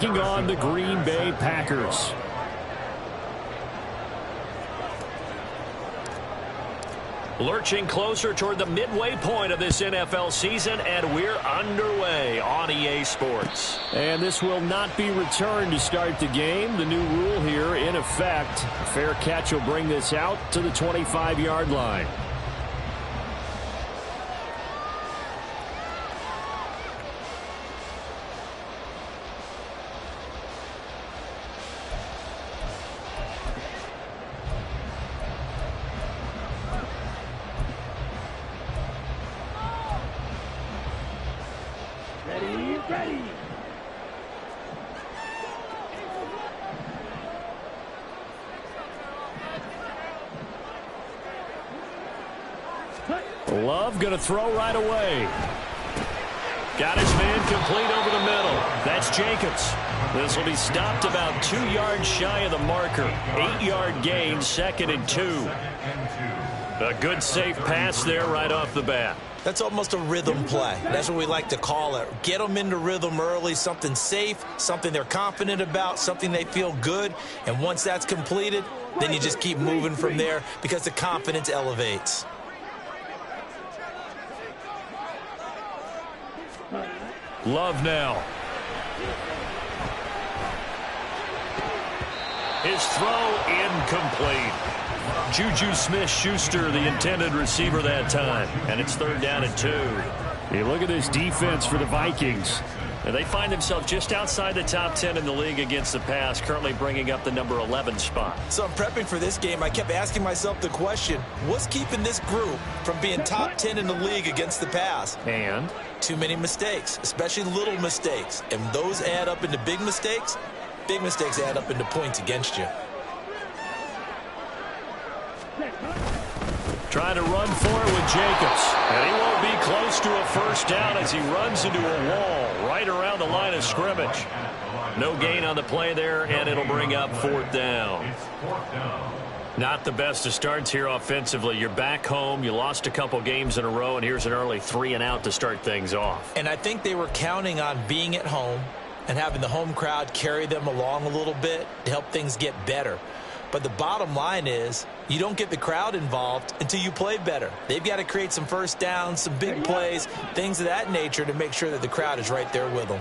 Taking on the Green Bay Packers. Lurching closer toward the midway point of this NFL season, and we're underway on EA Sports. And this will not be returned to start the game. The new rule here in effect. A fair catch will bring this out to the 25-yard line. Love going to throw right away. Got his man complete over the middle. That's Jacobs. This will be stopped about 2 yards shy of the marker. 8-yard gain, 2nd and 2. A good safe pass there right off the bat. That's almost a rhythm play. That's what we like to call it. Get them into rhythm early, something safe, something they're confident about, something they feel good. And once that's completed, then you just keep moving from there because the confidence elevates. Love now. His throw incomplete. Juju Smith-Schuster, the intended receiver that time. And it's 3rd down and 2. You look at this defense for the Vikings. And they find themselves just outside the top 10 in the league against the pass, currently bringing up the number 11 spot. So I'm prepping for this game. I kept asking myself the question, what's keeping this group from being top 10 in the league against the pass? And? Too many mistakes, especially little mistakes. And those add up into big mistakes. Big mistakes add up into points against you. Trying to run for it with Jacobs. And he won't be close to a first down as he runs into a wall right around the line of scrimmage. No gain on the play there, and it'll bring up 4th down. Not the best of starts here offensively. You're back home. You lost a couple games in a row, and here's an early 3-and-out to start things off. And I think they were counting on being at home and having the home crowd carry them along a little bit to help things get better. But the bottom line is you don't get the crowd involved until you play better. They've got to create some first downs, some big plays, things of that nature to make sure that the crowd is right there with them.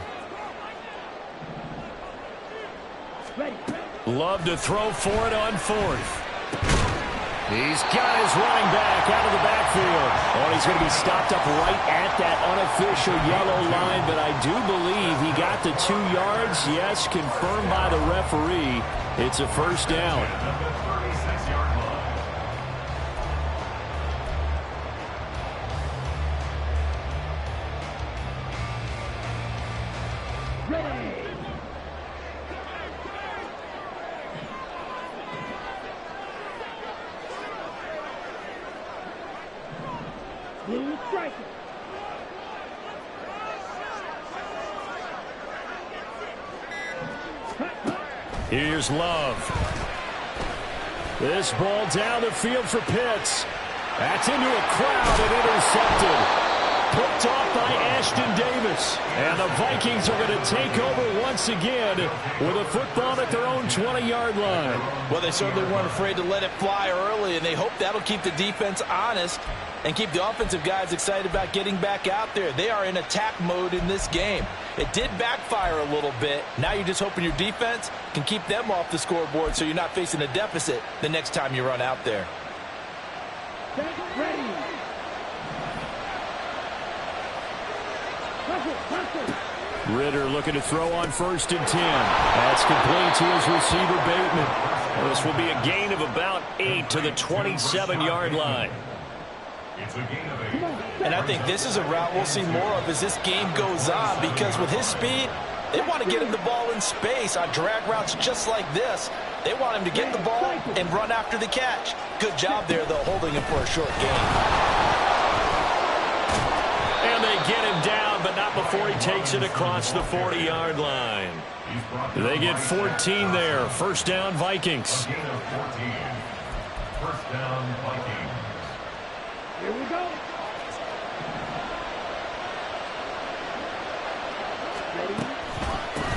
Love to throw for it on 4th. He's got his running back out of the backfield. Oh, he's going to be stopped up right at that unofficial yellow line, but I do believe he got the 2 yards. Yes, confirmed by the referee. It's a first down. Here's Love. This ball down the field for Pitts. That's into a crowd and intercepted. Picked off by Ashton Davis. And the Vikings are going to take over once again with a football at their own 20-yard line. Well, they certainly weren't afraid to let it fly early, and they hope that'll keep the defense honest and keep the offensive guys excited about getting back out there. They are in attack mode in this game. It did backfire a little bit. Now you're just hoping your defense can keep them off the scoreboard so you're not facing a deficit the next time you run out there. Ready. Ritter looking to throw on 1st and 10. That's complete to his receiver, Bateman. This will be a gain of about 8 to the 27-yard line. And I think this is a route we'll see more of as this game goes on, because with his speed, they want to get him the ball in space on drag routes just like this. They want him to get the ball and run after the catch. Good job there, though, holding him for a short gain. And they get him down, but not before he takes it across the 40-yard line. They get 14 there. First down, Vikings. Here we go. Ready.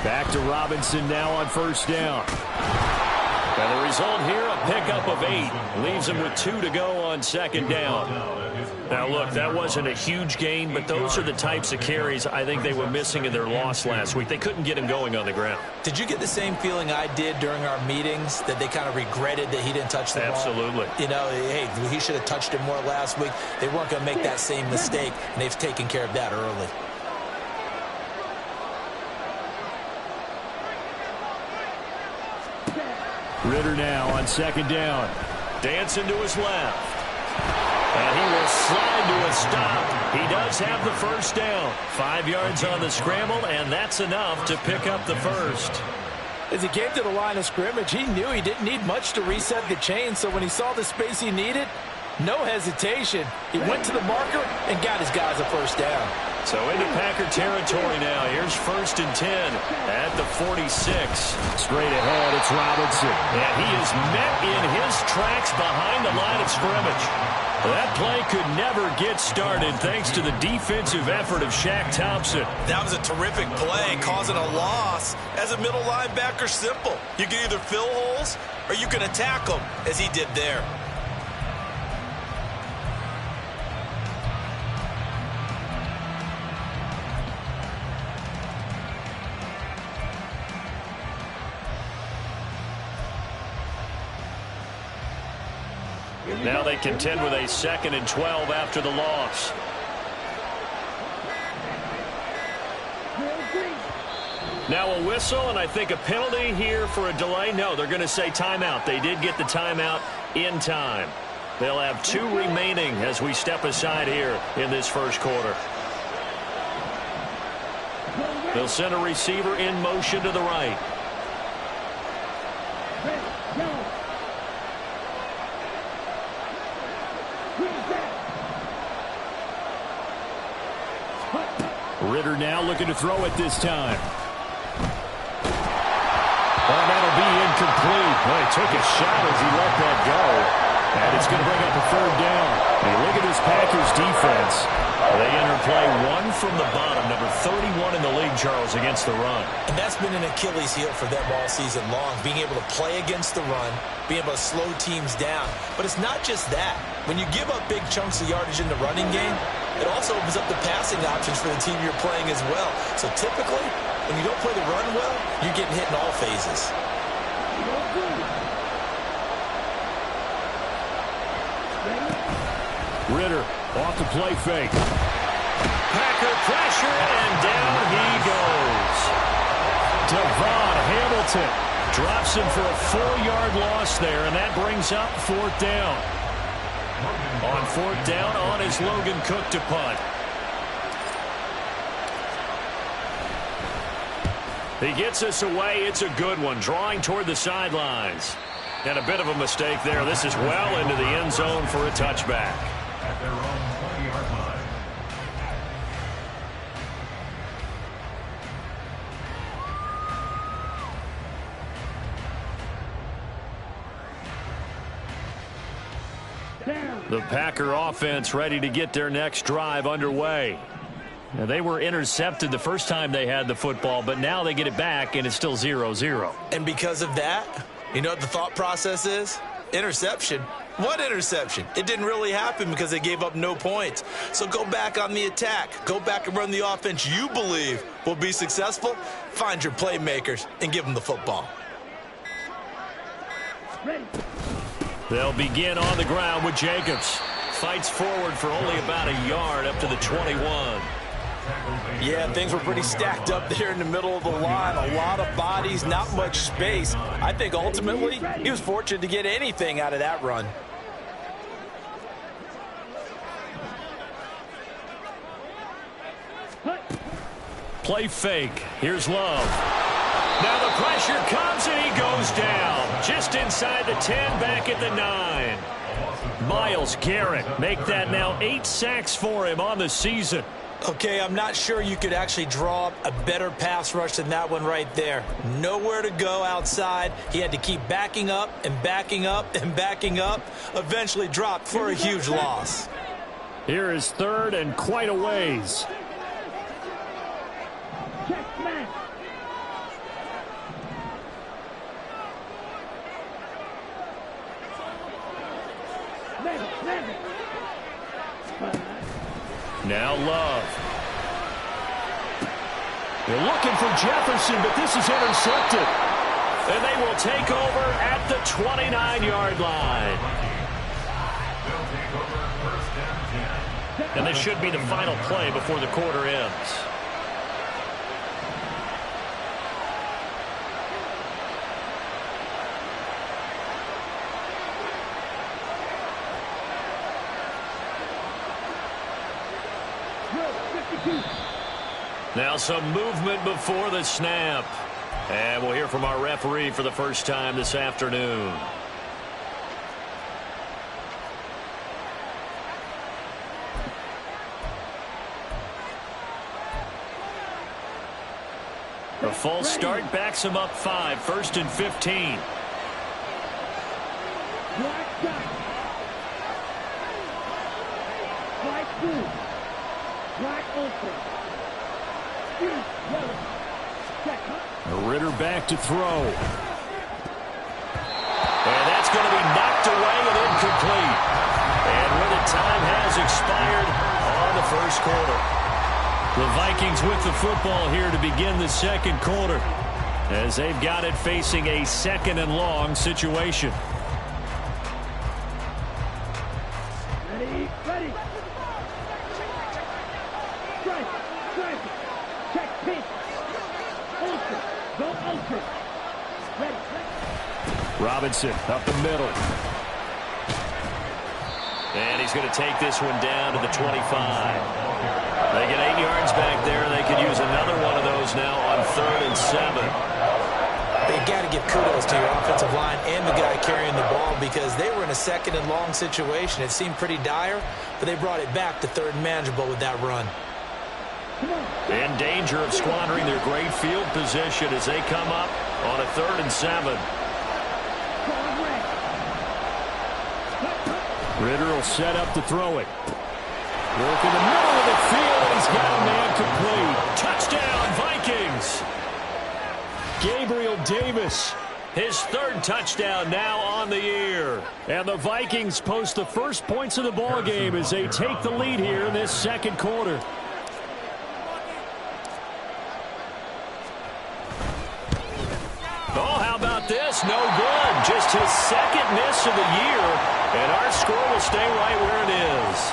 Back to Robinson now on first down. And the result here, a pickup of 8. Leaves him with 2 to go on second down. Now, look, that wasn't a huge gain, but those are the types of carries I think they were missing in their loss last week. They couldn't get him going on the ground. Did you get the same feeling I did during our meetings, that they kind of regretted that he didn't touch the ball? Absolutely. You know, hey, he should have touched it more last week. They weren't going to make that same mistake, and they've taken care of that early. Ritter now on second down. Dancing to his left. And he will slide to a stop. He does have the first down. 5 yards on the scramble, and that's enough to pick up the first. As he came to the line of scrimmage, he knew he didn't need much to reset the chain, so when he saw the space he needed, no hesitation. He went to the marker and got his guys a first down. So into Packer territory now. Here's 1st and 10 at the 46. Straight ahead, it's Robinson. And he is met in his tracks behind the line of scrimmage. That play could never get started thanks to the defensive effort of Shaq Thompson. That was a terrific play, causing a loss. As a middle linebacker, simple. You can either fill holes or you can attack them, as he did there. Now they contend with a 2nd and 12 after the loss. Now a whistle, and I think a penalty here for a delay. No, they're going to say timeout. They did get the timeout in time. They'll have 2 remaining as we step aside here in this first quarter. They'll send a receiver in motion to the right. Ritter now looking to throw it this time. Oh, that'll be incomplete. Well, he took a shot as he let that go. And it's going to bring up a 3rd down. And look at this Packers defense. They enter play 1 from the bottom, number 31 in the league, Charles, against the run. And that's been an Achilles heel for them all season long, being able to play against the run, being able to slow teams down. But it's not just that. When you give up big chunks of yardage in the running game, it also opens up the passing options for the team you're playing as well. So typically, when you don't play the run well, you're getting hit in all phases. Ritter off the play fake. Packer pressure, and down he goes. Devon Hamilton drops him for a 4-yard loss there, and that brings up 4th down. On 4th down, on is Logan Cook to punt. He gets us away. It's a good one, drawing toward the sidelines. And a bit of a mistake there. This is well into the end zone for a touchback. At their own 20-yard line. The Packer offense ready to get their next drive underway. Now, they were intercepted the first time they had the football, but now they get it back, and it's still 0-0. And because of that, you know what the thought process is? Interception. What interception? It didn't really happen because they gave up no points. So go back on the attack. Go back and run the offense you believe will be successful. Find your playmakers and give them the football. They'll begin on the ground with Jacobs. Fights forward for only about a yard up to the 21. Yeah, things were pretty stacked up there in the middle of the line. A lot of bodies, not much space. I think ultimately he was fortunate to get anything out of that run. Play fake. Here's Love. Now the pressure comes and he goes down. Just inside the 10, back at the 9. Myles Garrett make that now 8 sacks for him on the season. Okay, I'm not sure you could actually draw up a better pass rush than that one right there. Nowhere to go outside. He had to keep backing up and backing up and backing up. Eventually dropped for a huge loss. Here is 3rd and quite a ways. Now Love. They're looking for Jefferson, but this is intercepted. And they will take over at the 29-yard line. And this should be the final play before the quarter ends. Now some movement before the snap. And we'll hear from our referee for the first time this afternoon. A false start backs him up 5, 1st and 15. Ritter back to throw. And that's going to be knocked away and incomplete. And with it, time has expired on the first quarter. The Vikings with the football here to begin the second quarter, as they've got it facing a 2nd and long situation. Ready. Strike. Check, pitch. Ultra. Go ultra. Ready. Robinson up the middle. And he's going to take this one down to the 25. They get 8 yards back there. They could use another one of those now on 3rd and 7. They've got to give kudos to your offensive line and the guy carrying the ball, because they were in a 2nd and long situation. It seemed pretty dire, but they brought it back to 3rd and manageable with that run. In danger of squandering their great field position as they come up on a 3rd and 7. Ritter will set up to throw it. Work in the middle of the field, and he's got a man complete. Touchdown, Vikings! Gabriel Davis, his 3rd touchdown now on the year. And the Vikings post the first points of the ball game as they take the lead here in this second quarter. Oh, how about this? No good. Just his 2nd miss of the year, and our score will stay right where it is.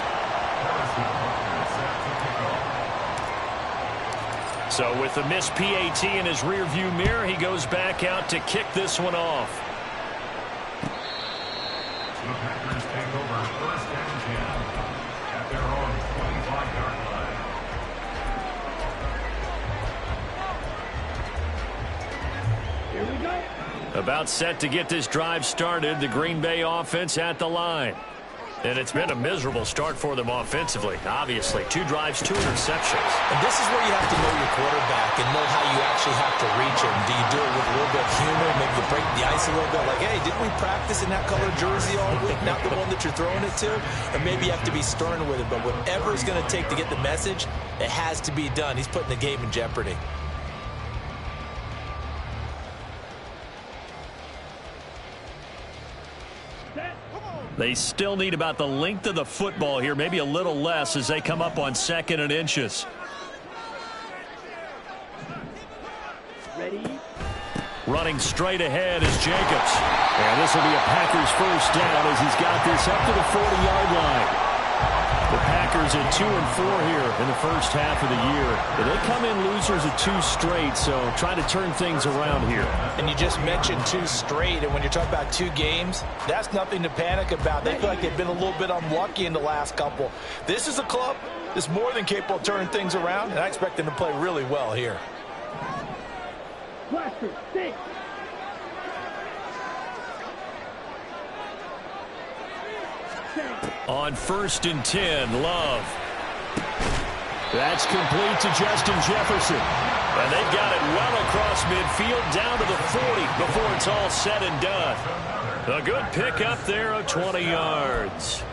So with the missed PAT in his rearview mirror, he goes back out to kick this one off. The Packers take over 1st and 10 at their own 25-yard line. Here we go. About set to get this drive started, the Green Bay offense at the line. And it's been a miserable start for them offensively. Obviously, 2 drives, 2 interceptions. And this is where you have to know your quarterback and know how you actually have to reach him. Do you do it with a little bit of humor? Maybe you break the ice a little bit. Like, hey, didn't we practice in that color jersey all week? Not the one that you're throwing it to? Or maybe you have to be stern with it. But whatever it's going to take to get the message, it has to be done. He's putting the game in jeopardy. They still need about the length of the football here, maybe a little less as they come up on 2nd and inches. Ready. Running straight ahead is Jacobs. And this will be a Packers first down as he's got this up to the 40-yard line. The Packers at 2-4 here in the first half of the year. They come in losers of 2 straight, so trying to turn things around here. And you just mentioned 2 straight, and when you're talking about 2 games, that's nothing to panic about. They feel like they've been a little bit unlucky in the last couple. This is a club that's more than capable of turning things around, and I expect them to play really well here. Blaster, stick. On 1st and 10, Love. That's complete to Justin Jefferson. And they've got it well across midfield down to the 40 before it's all said and done. A good pickup there of 20 yards.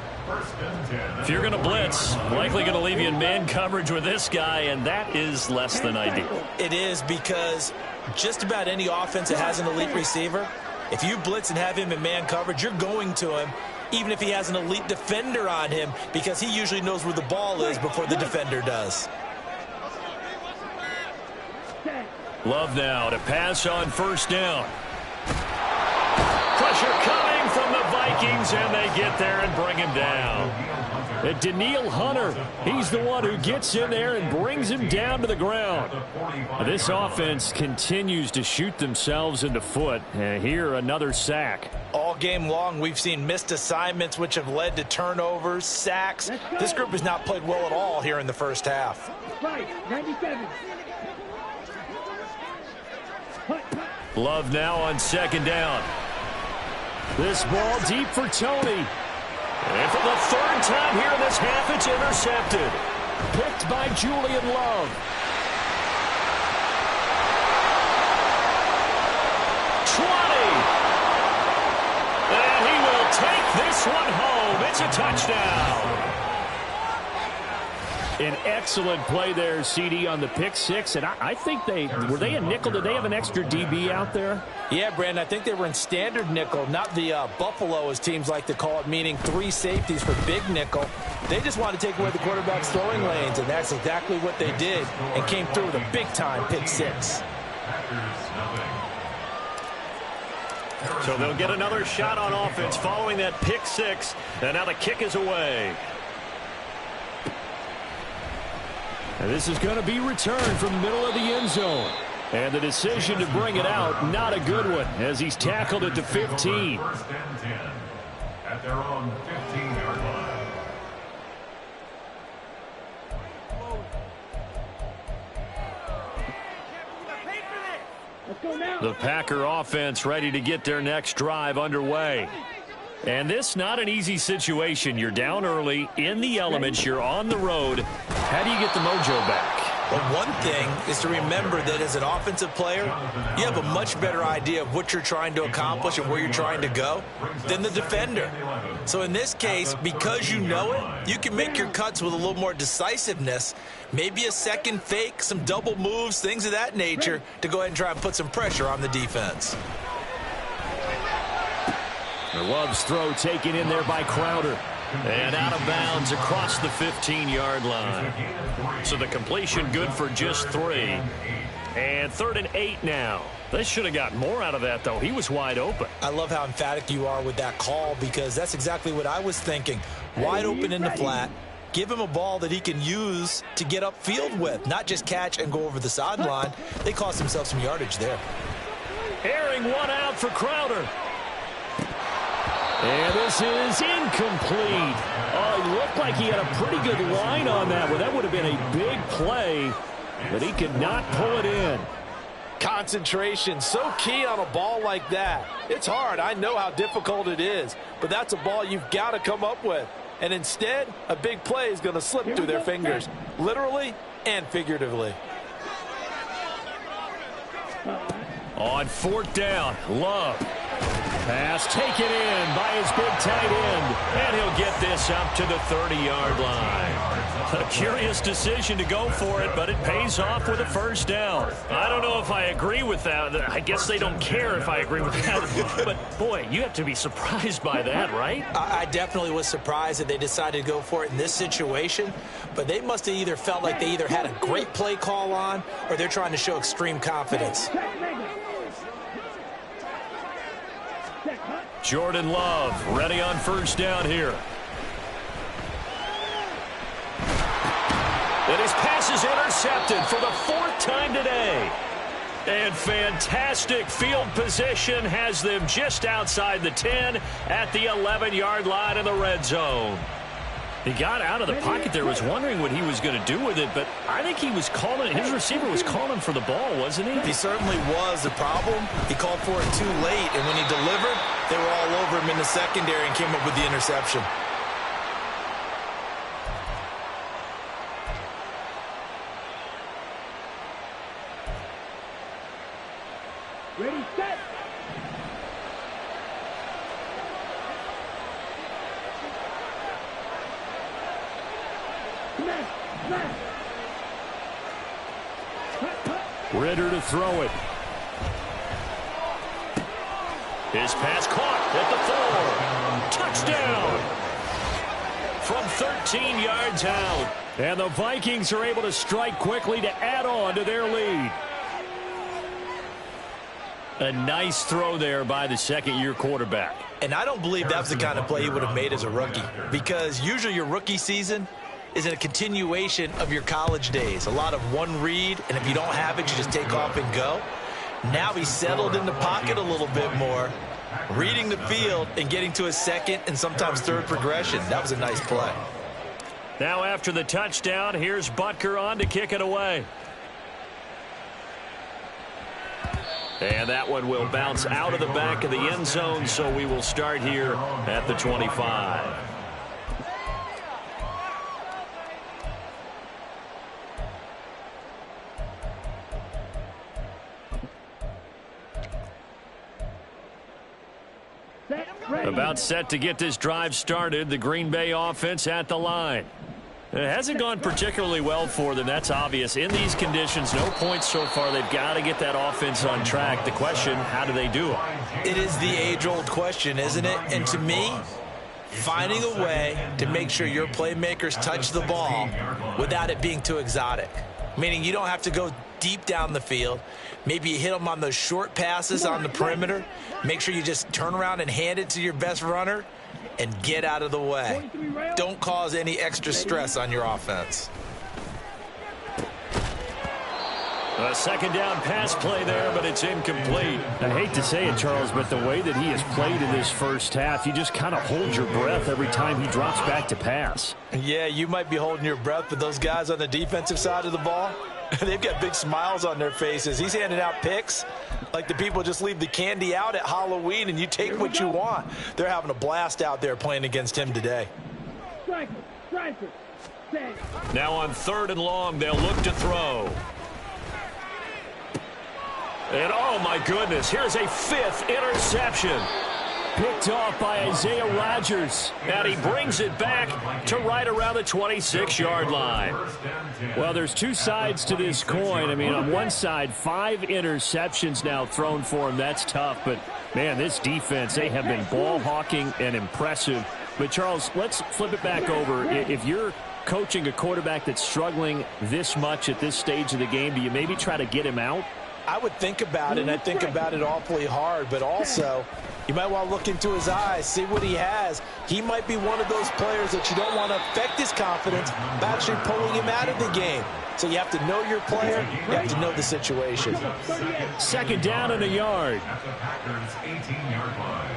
If you're going to blitz, likely going to leave you in man coverage with this guy, and that is less than ideal. It is, because just about any offense that has an elite receiver, if you blitz and have him in man coverage, you're going to him. even if he has an elite defender on him, because he usually knows where the ball is before the defender does. Love now to pass on first down. Pressure coming from the Vikings, and they get there and bring him down. And Danielle Hunter, he's the one who gets in there and brings him down to the ground. This offense continues to shoot themselves in the foot. And here, another sack. All game long, we've seen missed assignments, which have led to turnovers, sacks. This group has not played well at all here in the first half. 97. Love now on second down. This ball deep for Tony. And for the third time here in this half, it's intercepted. Picked by Julian Love. 20. And he will take this one home. It's a touchdown. An excellent play there, CD, on the pick six. And I think were they a nickel? Did they have an extra DB out there? Yeah, Brandon, I think they were in standard nickel, not the Buffalo, as teams like to call it, meaning 3 safeties for big nickel. They just wanted to take away the quarterback's throwing lanes, and that's exactly what they did, and came through with a big-time pick six. So they'll get another shot on offense following that pick six, and now the kick is away. And this is going to be returned from the middle of the end zone. And the decision to bring it out, not a good one, as he's tackled it to 15. First and 10 at their own 15-yard line. Let's go now. The Packer offense ready to get their next drive underway. And this not an easy situation. You're down early, in the elements, you're on the road. How do you get the mojo back? Well, one thing is to remember that as an offensive player, you have a much better idea of what you're trying to accomplish and where you're trying to go than the defender. So in this case, because you know it, you can make your cuts with a little more decisiveness, maybe a second fake, some double moves, things of that nature, to go ahead and try and put some pressure on the defense. Love's throw taken in there by Crowder. And out of bounds across the 15-yard line. So the completion good for just 3. And 3rd and 8 now. They should have got more out of that, though. He was wide open. I love how emphatic you are with that call, because that's exactly what I was thinking. Wide open in the flat. Give him a ball that he can use to get upfield with, not just catch and go over the sideline. They cost themselves some yardage there. Airing one out for Crowder. And this is incomplete. Oh, it looked like he had a pretty good line on that one. That would have been a big play, but he could not pull it in. Concentration, so key on a ball like that. It's hard. I know how difficult it is, but that's a ball you've got to come up with. And instead, a big play is going to slip through their fingers, literally and figuratively. On 4th down, Love. Pass taken in by his big tight end, and he'll get this up to the 30-yard line. A curious decision to go for it, but it pays off with a first down. I don't know if I agree with that. I guess they don't care if I agree with that. But, boy, you have to be surprised by that, right? I definitely was surprised that they decided to go for it in this situation, but they must have either felt like they either had a great play call on or they're trying to show extreme confidence. Jordan Love ready on first down here. And his pass is intercepted for the 4th time today. And fantastic field position has them just outside the 10 at the 11-yard line in the red zone. He got out of the pocket there, was wondering what he was going to do with it, but I think he was calling, his receiver was calling for the ball, wasn't he? He certainly was. The problem, he called for it too late, and when he delivered, they were all over him in the secondary and came up with the interception. Ready, set. Ritter to throw it. His pass caught at the 4. touchdown from 13 yards out. And the Vikings are able to strike quickly to add on to their lead. A nice throw there by the second-year quarterback. And I don't believe that was the kind of play he would have made as a rookie, because usually your rookie season is in a continuation of your college days. A lot of one read, and if you don't have it, you just take off and go. Now he's settled in the pocket a little bit more, reading the field and getting to a second and sometimes third progression. That was a nice play. Now after the touchdown, here's Butker on to kick it away. And that one will bounce out of the back of the end zone, so we will start here at the 25. About set to get this drive started. The Green Bay offense at the line. It hasn't gone particularly well for them. That's obvious. In these conditions, no points so far. They've got to get that offense on track. The question, how do they do it? It is the age-old question, isn't it? And to me, finding a way to make sure your playmakers touch the ball without it being too exotic. Meaning you don't have to go deep down the field. Maybe you hit them on those short passes on the perimeter. Make sure you just turn around and hand it to your best runner and get out of the way. Don't cause any extra stress on your offense. A second down pass play there, but it's incomplete. I hate to say it, Charles, but the way that he has played in this first half, you just kind of hold your breath every time he drops back to pass. Yeah, you might be holding your breath, but those guys on the defensive side of the ball, they've got big smiles on their faces. He's handing out picks like the people just leave the candy out at Halloween and you take what you want. They're having a blast out there playing against him today. Now on 3rd and long, they'll look to throw. And oh my goodness, here's a 5th interception. Picked off by Isaiah Rodgers. And he brings it back to right around the 26-yard line. Well, there's two sides to this coin. I mean, on one side, 5 interceptions now thrown for him. That's tough. But, man, this defense, they have been ball hawking and impressive. But, Charles, let's flip it back over. If you're coaching a quarterback that's struggling this much at this stage of the game, do you maybe try to get him out? I would think about it, and I think about it awfully hard, but also you might want to look into his eyes, see what he has. He might be one of those players that you don't want to affect his confidence by actually pulling him out of the game. So you have to know your player, you have to know the situation. Second down and a yard. At the Packers' 18-yard line.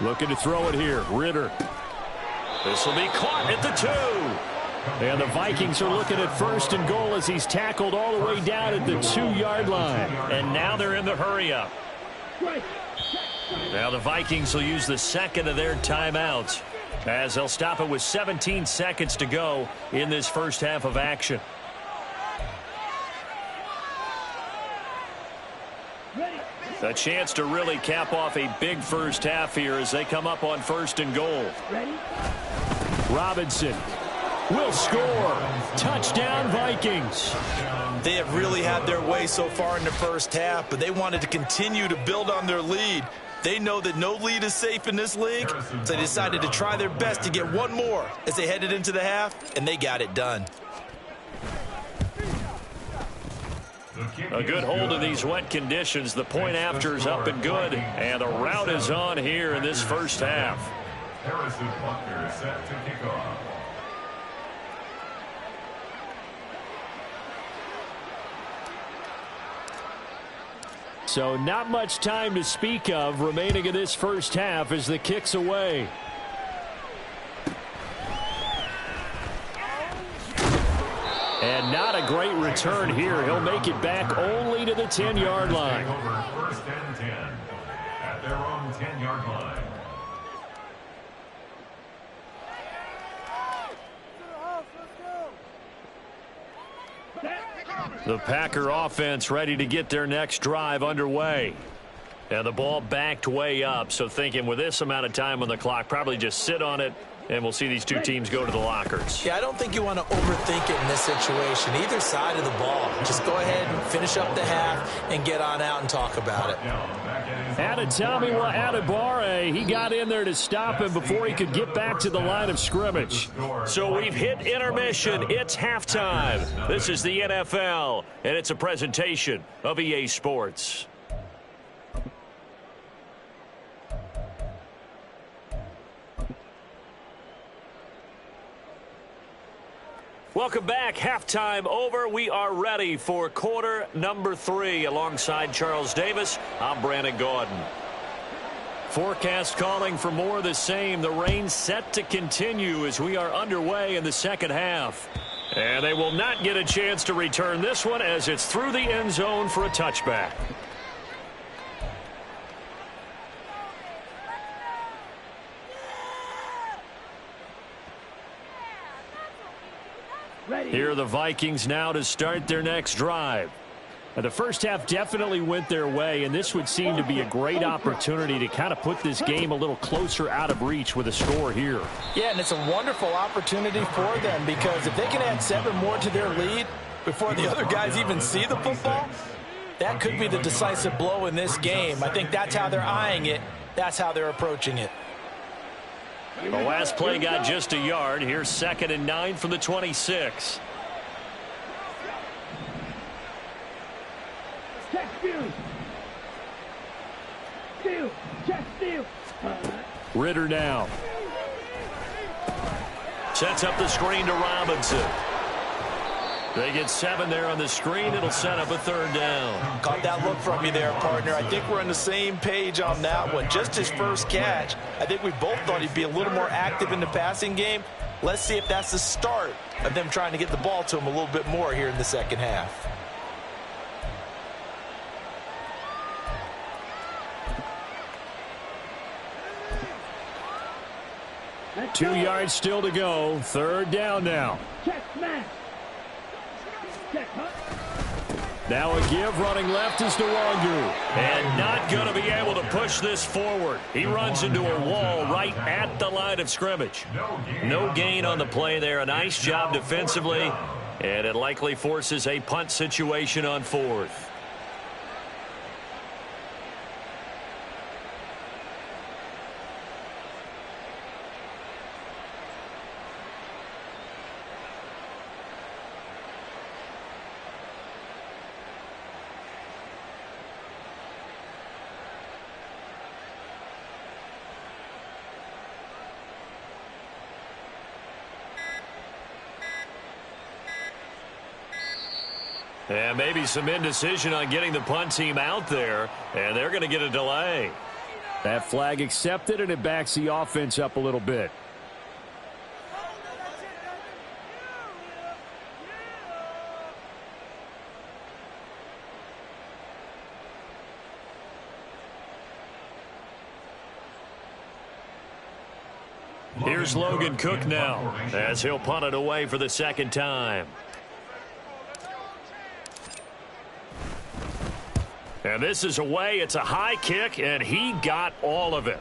Looking to throw it here, Ritter. This will be caught at the 2. And the Vikings are looking at 1st and goal as he's tackled all the way down at the 2-yard line. And now they're in the hurry-up. Now the Vikings will use the second of their timeouts as they'll stop it with 17 seconds to go in this first half of action. A chance to really cap off a big first half here as they come up on 1st and goal. Robinson will score. Touchdown, Vikings. They have really had their way so far in the first half, but they wanted to continue to build on their lead. They know that no lead is safe in this league, so they decided to try their best to get one more as they headed into the half, and they got it done. A good hold of these wet conditions. The point after is up and good, and the route is on here in this first half. Harrison Butker set to kick off. So not much time to speak of remaining in this first half as the kick's away. And not a great return here. He'll make it back only to the 10-yard line. Over 1st and 10 at their own 10-yard line. The Packer offense ready to get their next drive underway. And the ball backed way up, so thinking with this amount of time on the clock, probably just sit on it And we'll see these two teams go to the lockers. Yeah, I don't think you want to overthink it in this situation. Either side of the ball. Just go ahead and finish up the half and get on out and talk about it. Adetomiwa Adebawore, he got in there to stop him before he could get back to the line of scrimmage. So we've hit intermission. It's halftime. This is the NFL, and it's a presentation of EA Sports. Welcome back. Halftime over. We are ready for quarter number 3. Alongside Charles Davis, I'm Brandon Gaudin. Forecast calling for more of the same. The rain set to continue as we are underway in the second half. And they will not get a chance to return this one as it's through the end zone for a touchback. Here are the Vikings now to start their next drive. Now, the first half definitely went their way, and this would seem to be a great opportunity to kind of put this game a little closer out of reach with a score here. Yeah, and it's a wonderful opportunity for them because if they can add 7 more to their lead before the other guys even see the football, that could be the decisive blow in this game. I think that's how they're eyeing it. That's how they're approaching it. The last play got just a yard. Here's 2nd and 9 from the 26. Check steal. Steal. Check steal. Ritter now. Sets up the screen to Robinson. They get 7 there on the screen. It'll set up a 3rd down. Caught that look from you there, partner. I think we're on the same page on that one. Just his first catch. I think we both thought he'd be a little more active in the passing game. Let's see if that's the start of them trying to get the ball to him a little bit more here in the second half. Let's 2 go. yards still to go. 3rd down now. Check smash. Check huh? Now a give running left is Nwangu. And not going to be able to push this forward. He runs into a wall right at the line of scrimmage. No gain on the play there. A nice job defensively. And it likely forces a punt situation on 4th. And maybe some indecision on getting the punt team out there, and they're going to get a delay. That flag accepted, and it backs the offense up a little bit. Here's Logan Cook now as he'll punt it away for the 2nd time. And this is away. It's a high kick, and he got all of it.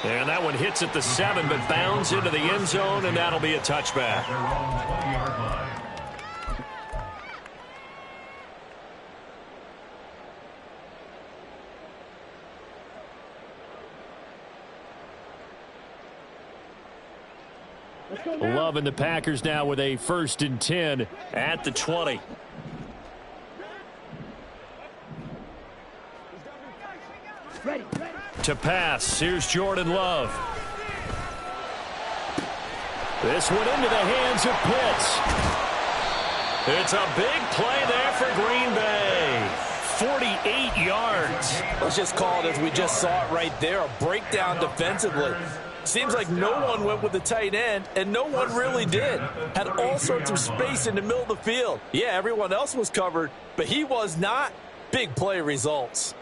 And that one hits at the 7, but bounds into the end zone, and that'll be a touchback. Let's go now. Loving the Packers now with a 1st and 10 at the 20. Ready. To pass, here's Jordan Love. This one into the hands of Pitts. It's a big play there for Green Bay. 48 yards. Let's just call it as we just saw it right there, a breakdown defensively. Seems like no one went with the tight end, and no one really did. Had all sorts of space in the middle of the field. Yeah, everyone else was covered, but he was not. Big play results.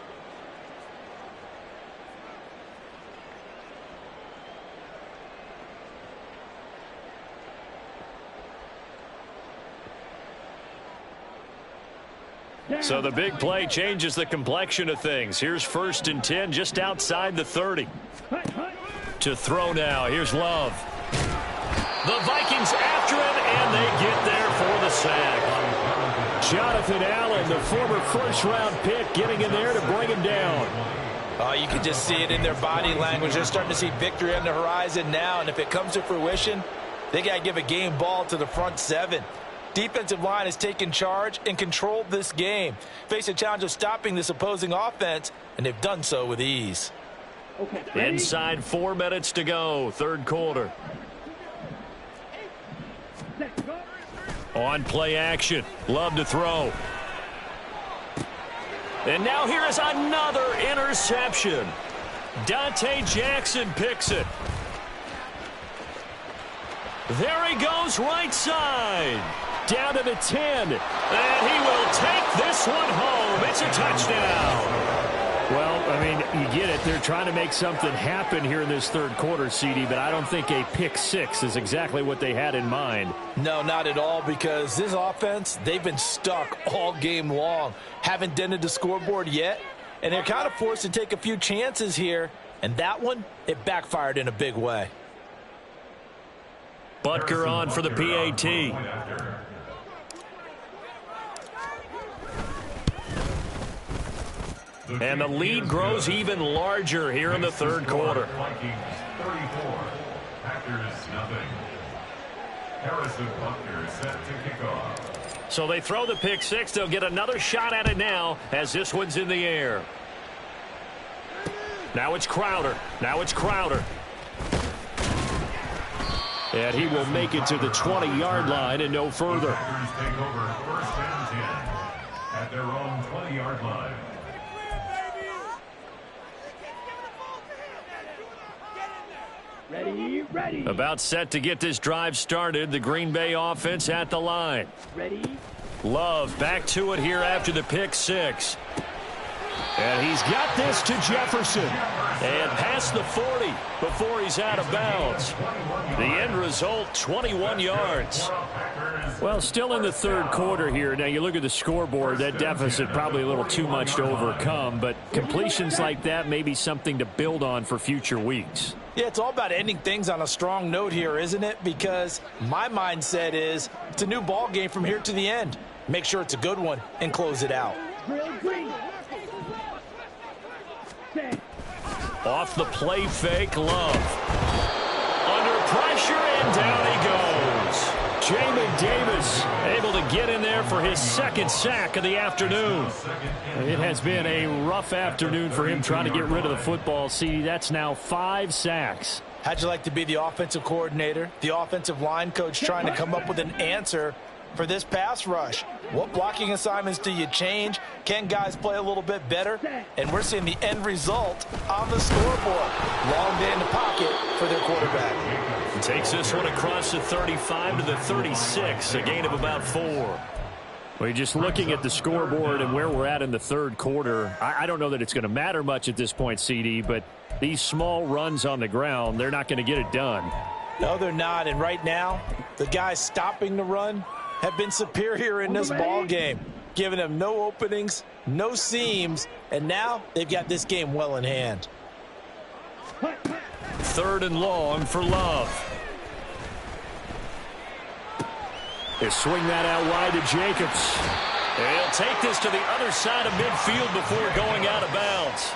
So the big play changes the complexion of things. Here's 1st and 10 just outside the 30. To throw now. Here's Love. The Vikings after him, and they get there for the sack. Jonathan Allen, the former first-round pick, getting in there to bring him down. Oh, you can just see it in their body language. They're starting to see victory on the horizon now, and if it comes to fruition, they got to give a game ball to the front seven. Defensive line has taken charge and controlled this game. Face a challenge of stopping this opposing offense, and they've done so with ease. Okay, Inside 4 minutes to go, third quarter. On play action. Love to throw. And now here is another interception. Dante Jackson picks it. There he goes right side. Down to the 10. And he will take this one home. It's a touchdown. Well, I mean, you get it. They're trying to make something happen here in this third quarter, CD, but I don't think a pick six is exactly what they had in mind. No, not at all, because this offense, they've been stuck all game long. Haven't dented the scoreboard yet, and they're kind of forced to take a few chances here, and that one, it backfired in a big way. Butker on for the PAT. And the lead grows even larger here in the third quarter. Vikings 34, Packers nothing. Harrison Butker set to kick off. So they throw the pick six. They'll get another shot at it now as this one's in the air. Now it's Crowder. Now it's Crowder. And he will make it to the 20-yard line and no further. Packers take over first and 10 at their own 20-yard line. ready, ready. About set to get this drive started. The Green Bay offense at the line. Ready. Love back to it here after the pick six. And he's got this to Jefferson. And past the 40 before he's out of bounds. The end result, 21 yards. Well, still in the third quarter here. Now, you look at the scoreboard, that deficit probably a little too much to overcome, but completions like that may be something to build on for future weeks. Yeah, it's all about ending things on a strong note here, isn't it? Because my mindset is it's a new ball game from here to the end. Make sure it's a good one and close it out. Drill green. Set. Off the play fake, Love. Under pressure, and down he goes. Jamin Davis able to get in there for his second sack of the afternoon. It has been a rough afternoon for him trying to get rid of the football. See, that's now 5 sacks. How'd you like to be the offensive coordinator, the offensive line coach trying to come up with an answer for this pass rush? What blocking assignments do you change? Can guys play a little bit better? And we're seeing the end result on the scoreboard. Long day in the pocket for their quarterback. Takes this one across the 35 to the 36, a gain of about 4. Well, you're just looking at the scoreboard and where we're at in the third quarter. I don't know that it's going to matter much at this point, CD, but these small runs on the ground, they're not going to get it done. No, they're not. And right now, the guys stopping the run have been superior in this ball game, giving them no openings, no seams, and now they've got this game well in hand. Third and long for Love. They swing that out wide to Jacobs. He'll take this to the other side of midfield before going out of bounds.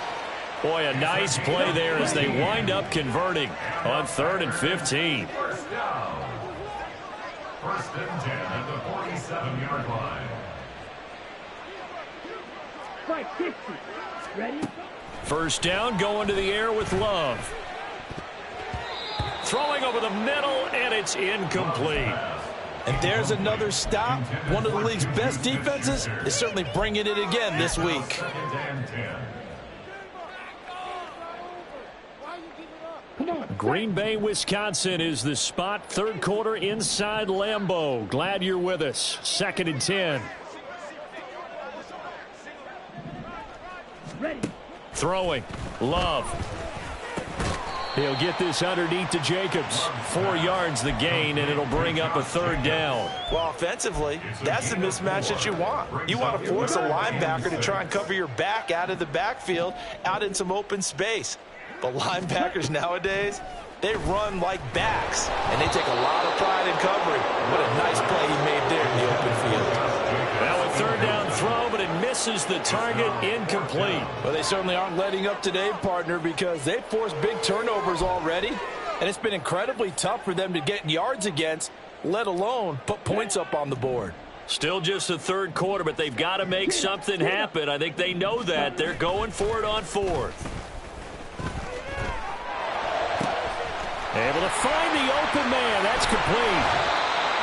Boy, a nice play there as they wind up converting on 3rd and 15. First down. First and 10 at the 47-yard line. Strike 50. Ready. First down, going to the air with Love. Throwing over the middle, and it's incomplete. And there's another stop. One of the league's best defenses is certainly bringing it again this week. Second and 10. Green Bay, Wisconsin is the spot. Third quarter inside Lambeau. Glad you're with us. 2nd and 10. Ready. Throwing. Love. He'll get this underneath to Jacobs. 4 yards the gain, and it'll bring up a 3rd down. Well, offensively, that's the mismatch that you want. You want to force a linebacker to try and cover your back out of the backfield, out in some open space. But linebackers nowadays, they run like backs, and they take a lot of pride in covering. What a nice play he made there in the open field. Now a third down throw, but it misses the target, incomplete. Well, they certainly aren't letting up today, partner, because they've forced big turnovers already, and it's been incredibly tough for them to get yards against, let alone put points up on the board. Still just the third quarter, but they've got to make something happen. I think they know that. They're going for it on fourth. Able to find the open man. That's complete.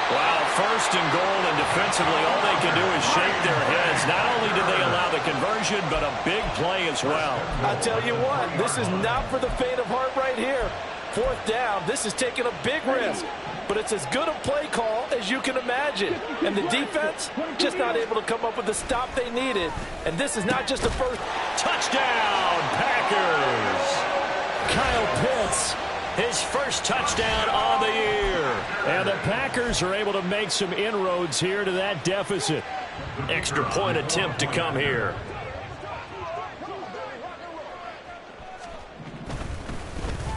Wow, first and goal, and defensively, all they can do is shake their heads. Not only did they allow the conversion, but a big play as well. I tell you what, this is not for the faint of heart right here. Fourth down, this is taking a big risk. But it's as good a play call as you can imagine. And the defense just not able to come up with the stop they needed. And this is not just a first. Touchdown, Packers. Kyle Pitts, his first touchdown on the year. And the Packers are able to make some inroads here to that deficit. Extra point attempt to come here.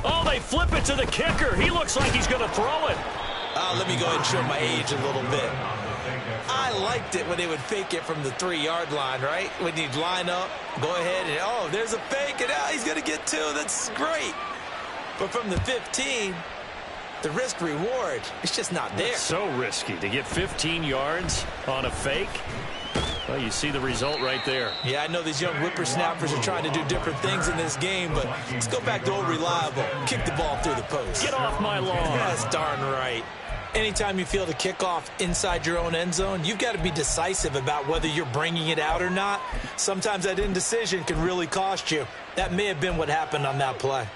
Oh, they flip it to the kicker. He looks like he's going to throw it. Let me go ahead and show my age a little bit. I liked it when they would fake it from the 3-yard line, right? When you'd line up, go ahead, and oh, there's a fake, and he's going to get 2. That's great. But from the 15, the risk-reward, it's just not there. It's so risky to get 15 yards on a fake. Well, you see the result right there. Yeah, I know these young whippersnappers are trying to do different things in this game, but let's go back to old reliable. Kick the ball through the post. Get off my lawn. That's darn right. Anytime you feel the kickoff inside your own end zone, you've got to be decisive about whether you're bringing it out or not. Sometimes that indecision can really cost you. That may have been what happened on that play.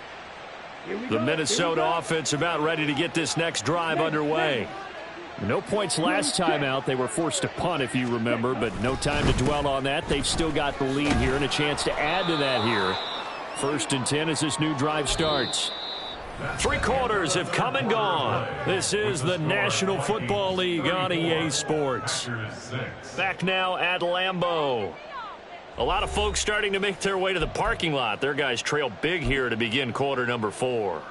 The Minnesota offense about ready to get this next drive underway. No points last time out. They were forced to punt, if you remember, but no time to dwell on that. They've still got the lead here and a chance to add to that here. 1st and 10 as this new drive starts. 3 quarters have come and gone. This is the National Football League on EA Sports. Back now at Lambeau. A lot of folks starting to make their way to the parking lot. Their guys trail big here to begin quarter number 4.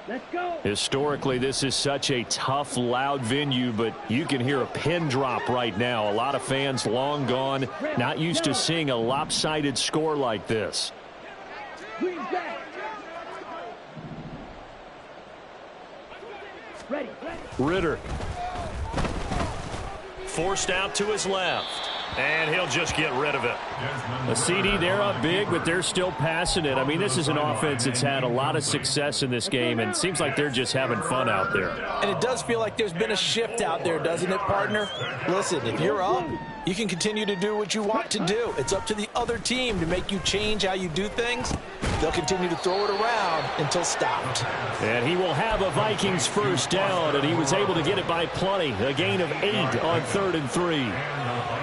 Let's go. Historically, this is such a tough, loud venue, but you can hear a pin drop right now. A lot of fans long gone, not used to seeing a lopsided score like this. Green back. Ready. Ritter. Forced out to his left. And he'll just get rid of it. A CD, they're up big, but they're still passing it. I mean, this is an offense that's had a lot of success in this game, and it seems like they're just having fun out there. And it does feel like there's been a shift out there, doesn't it, partner? Listen, if you're up, you can continue to do what you want to do. It's up to the other team to make you change how you do things. They'll continue to throw it around until stopped. And he will have a Vikings first down, and he was able to get it by plenty. A gain of 8 on 3rd and 3.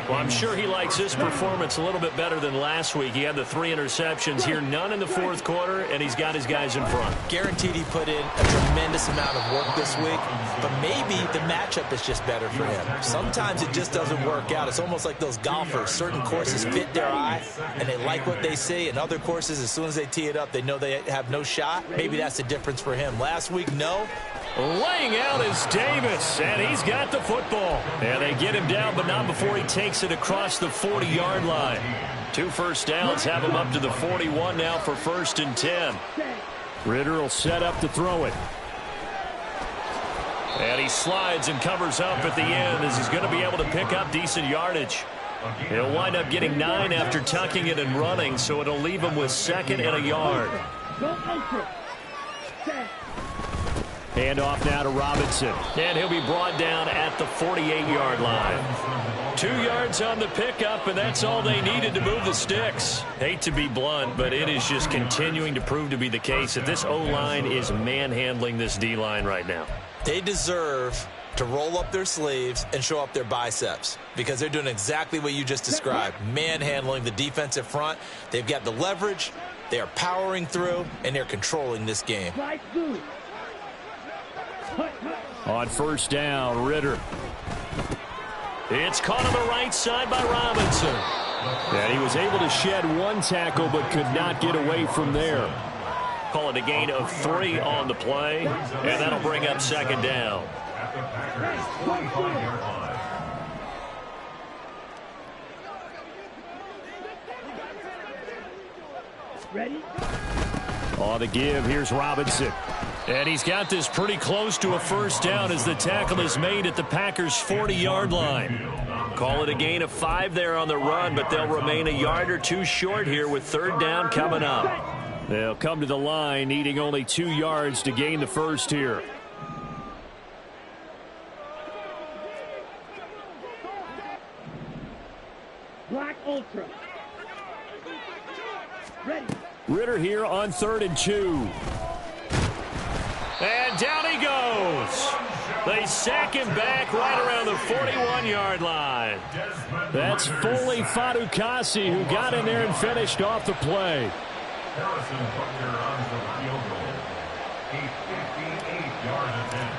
Well, I'm sure he likes this performance a little bit better than last week. He had the 3 interceptions here, none in the 4th quarter, and he's got his guys in front. Guaranteed he put in a tremendous amount of work this week, but maybe the matchup is just better for him. Sometimes it just doesn't work out. It's almost like those golfers. Certain courses fit their eye, and they like what they see, and other courses, as soon as they tee it up, they know they have no shot. Maybe that's the difference for him. Last week, no. Laying out is Davis, and he's got the football. And they get him down, but not before he takes it across the 40-yard line. 2 first downs have him up to the 41 now for 1st and 10. Ritter will set up to throw it. And he slides and covers up at the end as he's going to be able to pick up decent yardage. He'll wind up getting 9 after tucking it and running, so it'll leave him with 2nd and a yard. Go ultra. Set. Hand off now to Robinson. And he'll be brought down at the 48-yard line. 2 yards on the pickup, and that's all they needed to move the sticks. Hate to be blunt, but it is just continuing to prove to be the case that this O-line is manhandling this D-line right now. They deserve to roll up their sleeves and show up their biceps because they're doing exactly what you just described, manhandling the defensive front. They've got the leverage, they are powering through, and they're controlling this game. Right through. On first down, Ritter. It's caught on the right side by Robinson. And he was able to shed 1 tackle but could not get away from there. Call it a gain of 3 on the play, and that'll bring up second down. At the Packers' 25-yard line. Ready? On the give, here's Robinson. And he's got this pretty close to a first down as the tackle is made at the Packers' 40-yard line. Call it a gain of 5 there on the run, but they'll remain a yard or 2 short here with third down coming up. They'll come to the line needing only 2 yards to gain the first here. Black Ultra. Ready. Ritter here on 3rd and 2. And down he goes. They sack him back right around the 41-yard line. That's Foley Fadukasi who got in there and finished off the play. Harrison Butker on the field goal. A 58-yard attempt.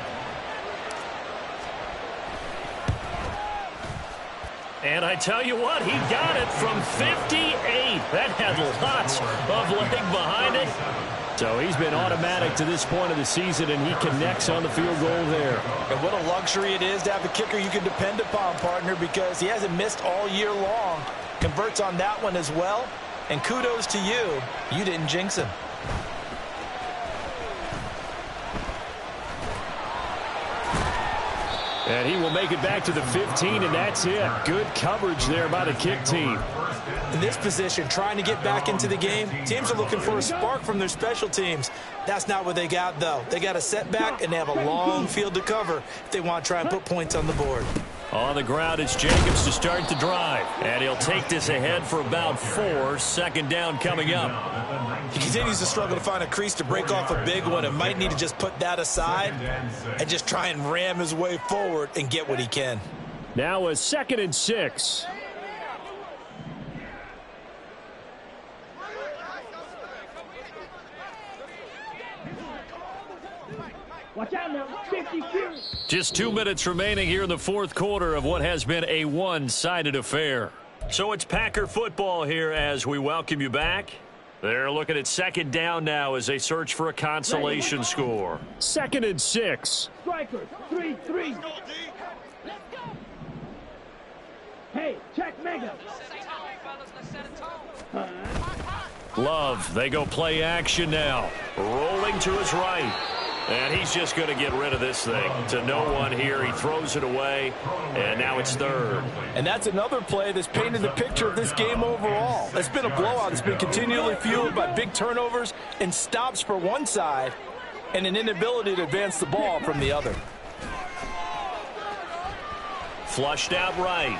And I tell you what, he got it from 58. That had lots of leg behind it. So he's been automatic to this point of the season, and he connects on the field goal there. And what a luxury it is to have a kicker you can depend upon, partner, because he hasn't missed all year long. Converts on that one as well. And kudos to you. You didn't jinx him. And he will make it back to the 15, and that's it. Good coverage there by the kick team. In this position, trying to get back into the game, teams are looking for a spark from their special teams. That's not what they got, though. They got a setback, and they have a long field to cover if they want to try and put points on the board. On the ground, it's Jacobs to start the drive. And he'll take this ahead for about 4. Second down coming up. He continues to struggle to find a crease to break off a big one and might need to just put that aside and just try and ram his way forward and get what he can. Now a 2nd and 6. Watch out now. 52. Just 2 minutes remaining here in the 4th quarter of what has been a one-sided affair. So it's Packer football here as we welcome you back. They're looking at second down now as they search for a consolation score. 2nd and 6. Strikers. 3-3. Hey, check Mega. Love, they go play action now. Rolling to his right. And he's just going to get rid of this thing. To no one here. He throws it away. And now it's 3rd. And that's another play that's painted the picture of this game overall. It's been a blowout. It's been continually fueled by big turnovers and stops for one side and an inability to advance the ball from the other. Flushed out right.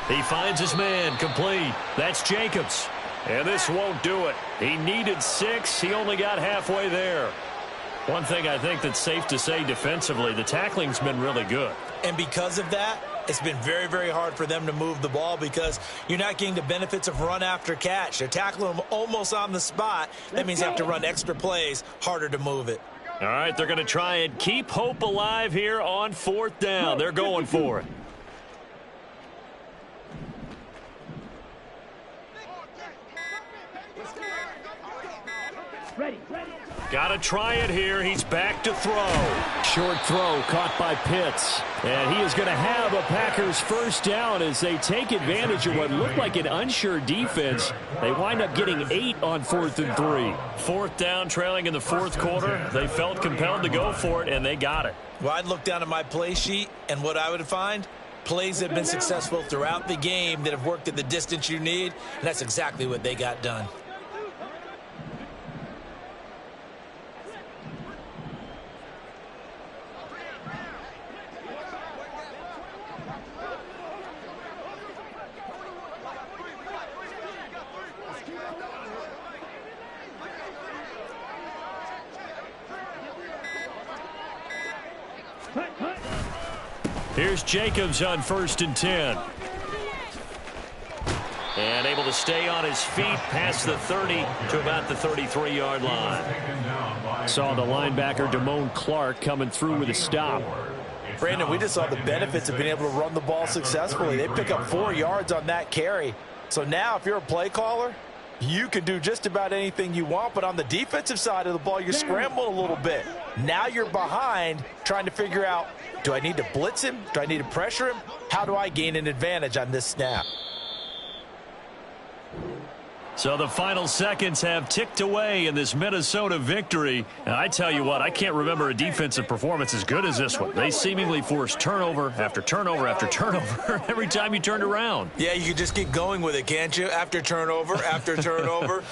He finds his man complete. That's Jacobs. And this won't do it. He needed 6. He only got halfway there. One thing I think that's safe to say defensively, the tackling's been really good. And because of that, it's been very, very hard for them to move the ball because you're not getting the benefits of run after catch. They're tackling them almost on the spot. That means they have to run extra plays, harder to move it. All right, they're going to try and keep hope alive here on 4th down. They're going for it. Ready. Got to try it here. He's back to throw. Short throw caught by Pitts. And he is going to have a Packers first down as they take advantage of what looked like an unsure defense. They wind up getting 8 on 4th and 3. 4th down, trailing in the 4th quarter. They felt compelled to go for it, and they got it. Well, I'd look down at my play sheet, and what I would find, plays that have been successful throughout the game that have worked at the distance you need, and that's exactly what they got done. Here's Jacobs on 1st and 10. And able to stay on his feet past the 30 to about the 33-yard line. Saw the linebacker Damone Clark coming through with a stop. Brandon, we just saw the benefits of being able to run the ball successfully. They pick up 4 yards on that carry. So now if you're a play caller, You can do just about anything you want, but on the defensive side of the ball, you're scrambling a little bit. Now you're behind trying to figure out, do I need to blitz him? Do I need to pressure him? How do I gain an advantage on this snap? So the final seconds have ticked away in this Minnesota victory. And I tell you what, I can't remember a defensive performance as good as this one. They seemingly forced turnover after turnover after turnover every time you turned around. Yeah, you can just keep going with it, can't you? After turnover, after turnover.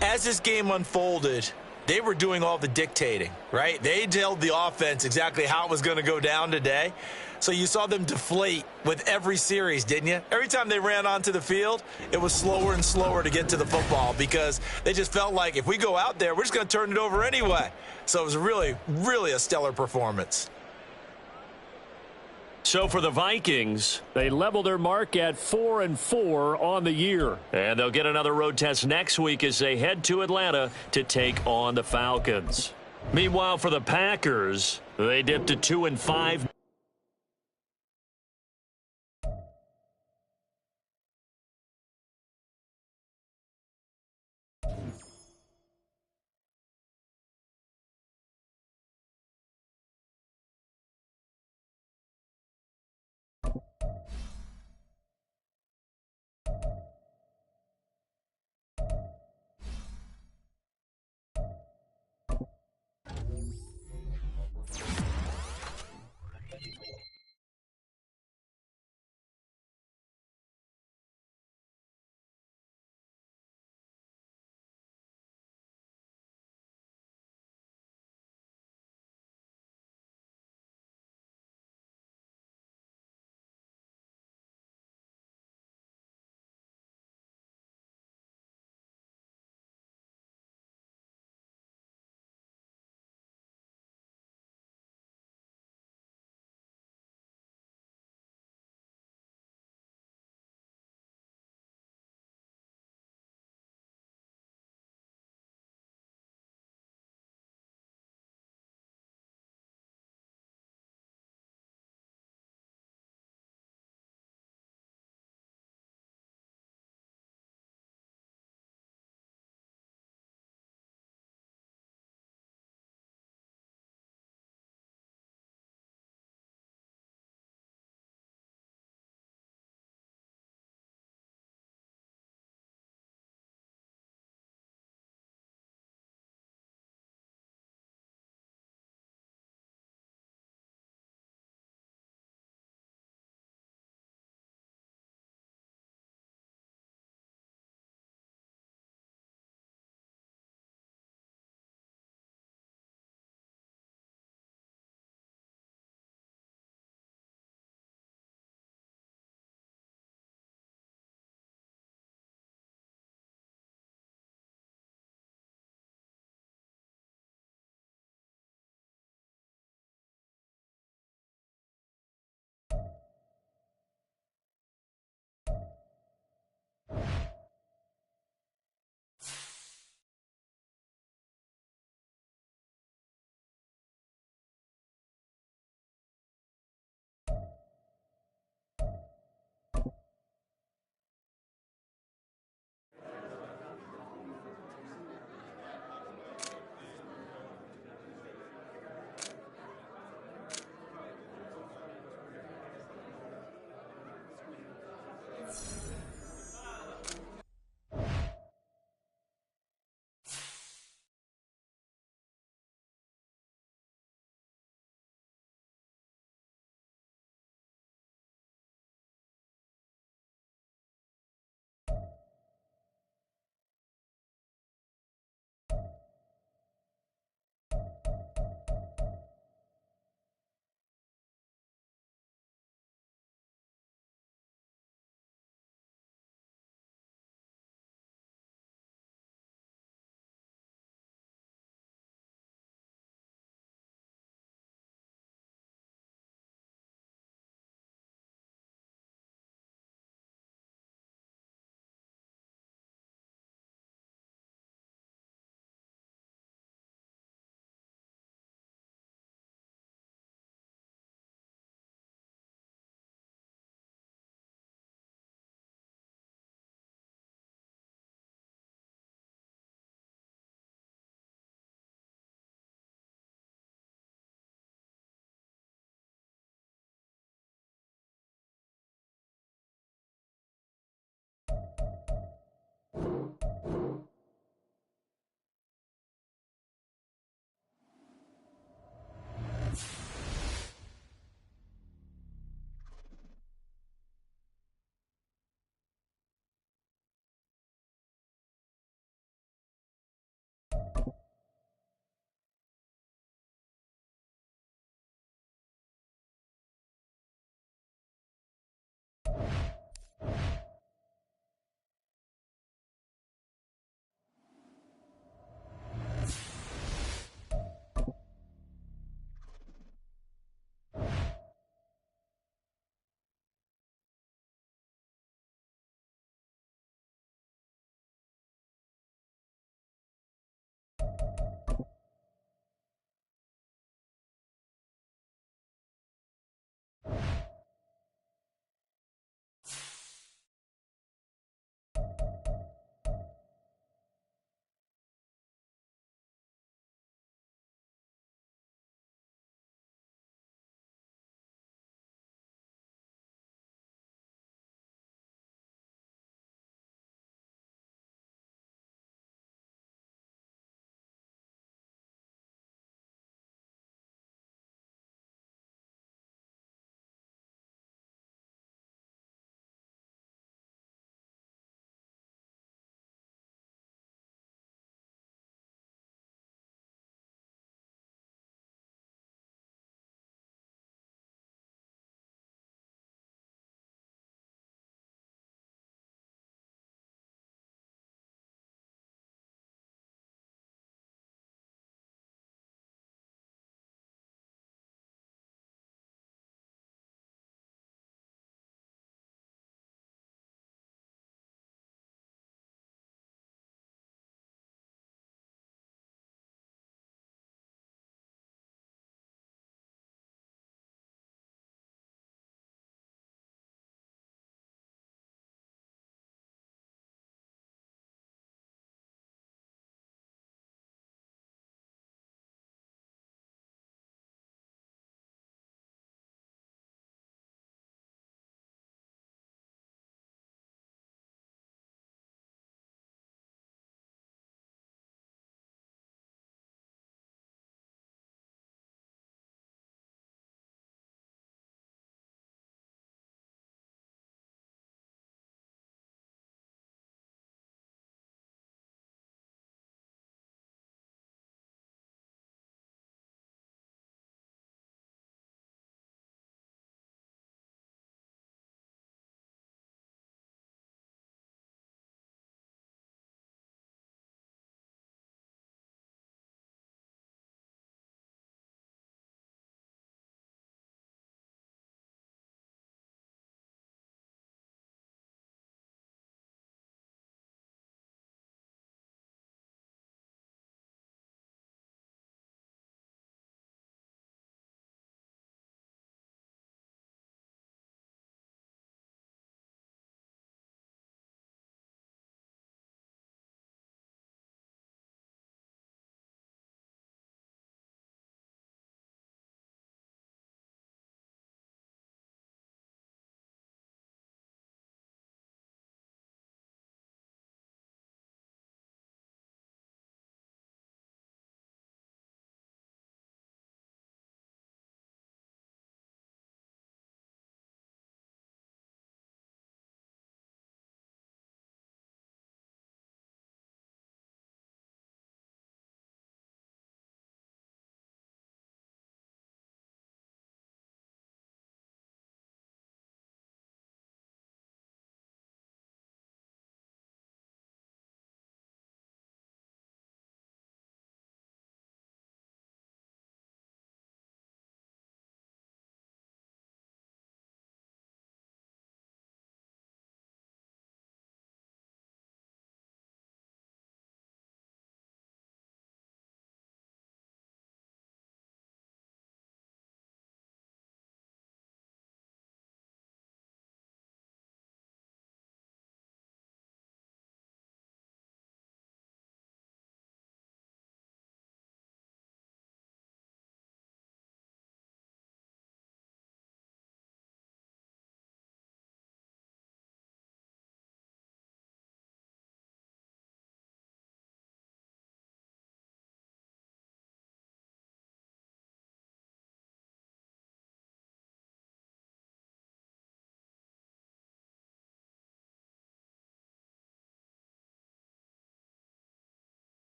As this game unfolded, they were doing all the dictating, right? They told the offense exactly how it was going to go down today. So you saw them deflate with every series, didn't you? Every time they ran onto the field, it was slower and slower to get to the football because they just felt like if we go out there, we're just going to turn it over anyway. So it was really, really a stellar performance. So for the Vikings, they level their mark at 4-4 on the year. And they'll get another road test next week as they head to Atlanta to take on the Falcons. Meanwhile, for the Packers, they dipped to 2-5.